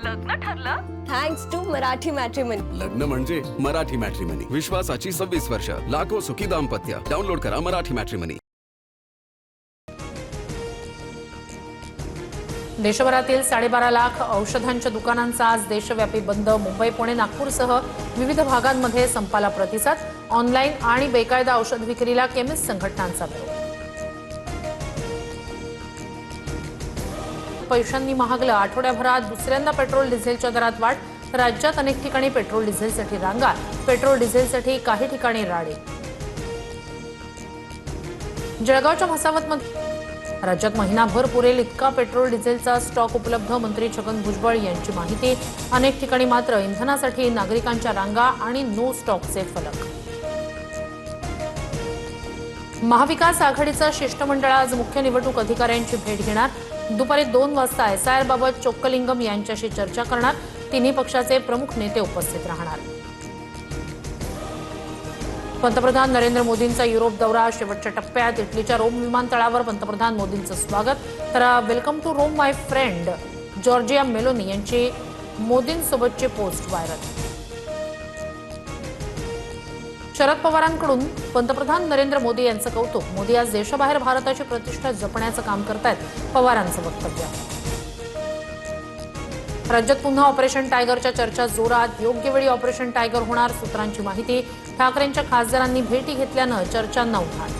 लग्न ठरलं thanks to Marathi matrimony. लग्न म्हणजे मराठी मॅट्रिमनी, विश्वासाची 26 वर्ष, लाखो सुखी दाम्पत्य। डाउनलोड करा मराठी मॅट्रिमनी। देशभरातील 12.5 लाख औषधांच्या दुकानांचा आज देशव्यापी बंद। मुंबई, पुणे, नागपूरसह विविध भागांमध्ये संपाला प्रतिसाद। ऑनलाईन आणि बेकायदा औषध विक्रीला केमिस्ट संघटनांचा विरोध। पैशांनी महागलं, आठवड्याभरात दुसऱ्यांदा पेट्रोल डिझेलच्या दरात वाढ। राज्यात अनेक ठिकाणी पेट्रोल डिझेलसाठी रांगा, पेट्रोल डिझेलसाठी काही ठिकाणी राडे। जळगावच्या म्हसावतमध्ये राज्यात महिनाभर पुरेल इतका पेट्रोल डिझेलचा स्टॉक उपलब्ध। मंत्री छगन भुजबळ यांची माहिती। अनेक ठिकाणी मात्र इंधनासाठी नागरिकांच्या रांगा आणि नो स्टॉकचे फलक। महाविकास आघाडीचा शिष्टमंडळ आज मुख्य निवडणूक अधिकाऱ्यांची भेट घेणार। दुपारी 2 वाजता एसआयआर बाबत चोक्कलिंगम यांच्याशी चर्चा करणार। तिन्ही पक्षाचे प्रमुख नेते उपस्थित राहणार। पंतप्रधान नरेंद्र मोदींचा युरोप दौरा शेवटच्या टप्प्यात। इटलीच्या रोम विमानतळावर पंतप्रधान मोदींचं स्वागत। तर welcome to Rome my friend Georgia Meloni यांची मोदींसोबतची पोस्ट व्हायरल। शरद पवारांकडून पंतप्रधान नरेंद्र मोदी यांचं कौतुक। मोदी आज देशाबाहेर भारताची प्रतिष्ठा जपण्याचं काम करतायत, पवारांचं वक्तव्य। राज्यात पुन्हा ऑपरेशन टायगरच्या चर्चा जोरात। योग्य वेळी ऑपरेशन टायगर होणार, सूत्रांची माहिती। ठाकरेंच्या खासदारांनी भेटी घेतल्यानं चर्चांना उधाण।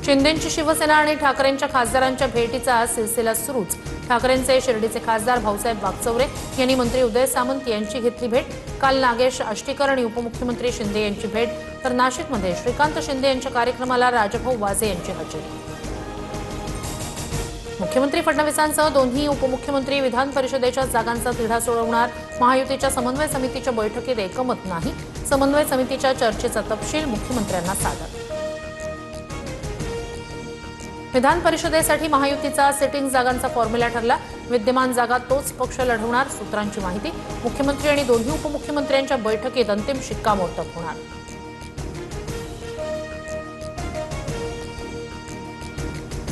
शिंदेंची शिवसेना आणि ठाकरेंच्या खासदारांच्या भेटीचा सिलसिला सुरूच। ठाकरेंचे शिर्डीचे खासदार भाऊसाहेब वागचौरे यांनी मंत्री उदय सामंत यांची घेतली भेट। काल नागेश आष्टीकर आणि उपमुख्यमंत्री शिंदे यांची भेट। तर नाशिकमध्ये श्रीकांत शिंदे यांच्या कार्यक्रमाला राजभाऊ वाजे यांची हजेरी। मुख्यमंत्री फडणवीसांसह दोन्ही उपमुख्यमंत्री विधान परिषदेच्या जागांचा तिढा सोडवणार। महायुतीच्या समन्वय समितीच्या बैठकीत एकमत नाही। समन्वय समितीच्या चर्चेचा तपशील मुख्यमंत्र्यांना सादर। विधान परिषदेसाठी महायुतीचा सिटिंग जागांचा फॉर्म्युला ठरला। विद्यमान जागा तोच पक्ष लढवणार, सूत्रांची माहिती। मुख्यमंत्री आणि दोन्ही उपमुख्यमंत्र्यांच्या बैठकीत अंतिम शिक्कामोर्तब होणार।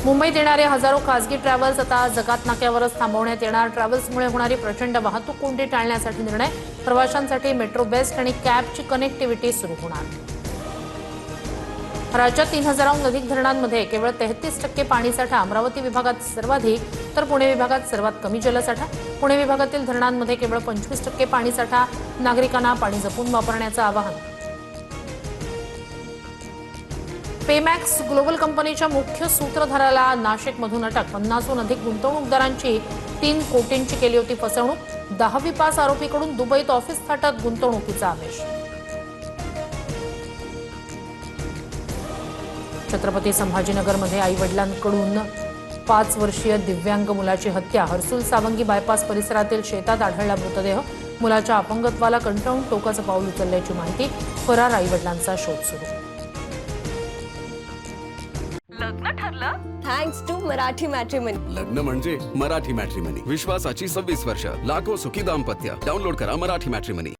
मुंबईत येणारे हजारो खासगी ट्रॅव्हल्स आता जकात नाक्यावरच थांबवण्यात येणार। ट्रॅव्हल्समुळे होणारी प्रचंड वाहतूक कोंडी टाळण्यासाठी निर्णय। प्रवाशांसाठी मेट्रो बेस्ट आणि कॅबची कनेक्टिव्हिटी सुरू होणार। राज्यात 3000हून अधिक धरणांमध्ये केवळ 33% पाणीसाठा। अमरावती विभागात सर्वाधिक, तर पुणे विभागात सर्वात कमी जलसाठा। पुणे विभागातील धरणांमध्ये केवळ 25% पाणीसाठा। नागरिकांना पाणी जपून वापरण्याचं आवाहन। पेमॅक्स ग्लोबल कंपनीच्या मुख्य सूत्रधाराला नाशिकमधून अटक। 50हून अधिक गुंतवणूकदारांची 3 कोटींची केली होती फसवणूक। 10वी पास आरोपीकडून दुबईत ऑफिस थाटात गुंतवणुकीचा आमिष। छत्रपती संभाजीनगरमध्ये आई-वडिलांकडून 5 वर्षीय दिव्यांग मुलाची हत्या। हर्सुल सावंगी बायपास परिसरातील शेतात आढळला मृतदेह। मुलाच्या अपंगत्वाला कंटाळून टोकाचं पाऊल उचलल्याची माहिती। फरार आई-वडिलांचा शोध सुरू। लग्न ठरलं थँक्स टू मराठी मॅट्रिमनी। लग्न म्हणजे मराठी मॅट्रिमनी, विश्वासाची 26 वर्ष, लाखो सुखी दाम्पत्य। डाउनलोड करा मराठी मॅट्रिमनी।